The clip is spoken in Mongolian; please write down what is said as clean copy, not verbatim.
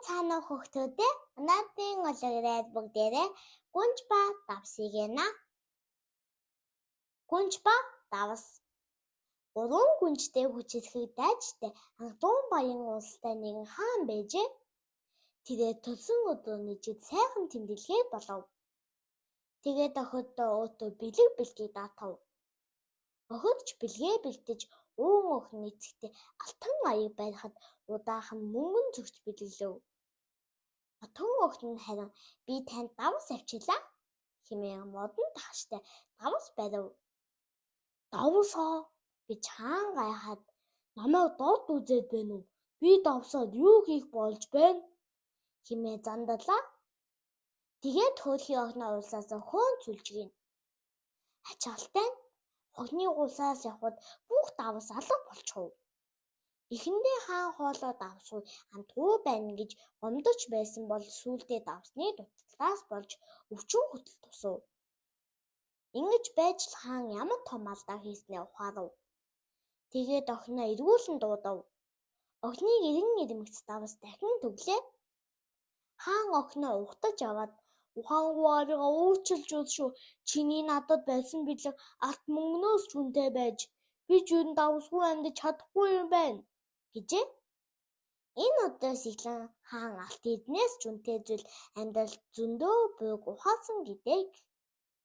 цаана хөхтөдөө надын олограад бүгдээрээ гүнж ба давсгийна. Гүнж ба давс. Уран гүнжтэй хүчирхэг дайжтай Антон баян улстай нэгэн хаан байжээ. Тэгээд төлсөн өдрөний жид сайхан тэмдэглэгээ болов. Тэгээд охидоо өөтөө бэлэг бэлгийг даатав. Охидч бэлгээ бэлдэж уун охины эцэгтэй алтан аяг барихад удаахан мөнгөн зөгч бэлгэлв. Отон охин нь харин би танд давс авчилаа хэмээн модон тахштай давс барив. Давсаа гэж хаан гайхаад намайг доод үзээд байна уу? Би давсаад юу хийх болж байна? Хэмээн зандадлаа. Тэгээд хөөрхийн охиноо улсаас хөөн сүлжгийв. Ачаалтай нь охины улсаас явхад бүх давс алга болчихов. Эхэндээ хаан хоолой давсгүй амтгүй байна гэж гомдож байсан бол сүүлдээ давсны дутагдлаас болж өвчин хөтөл тусав. Ингэж байж л хаан ямар том алдаа хийснээ ухаарав. Тэгээд охиноо эргүүлэн дуудав. Охиныг ирмэгц давс дахин төглөө. Хаан охиноо угтаж аваад ухаангүй аригаа өөрчилж үл шүү. Чиний надад байсан бэлэг алт мөнгнөөс хүнтэй байж би ч юу давсгүй амьдч чадахгүй юм байна гэжээ. Энэ өдрөөс эхлэн хаан алт эрдэнэс жүнтэй зүйл амьдрал зөндөө буйг ухаасан гэдэг.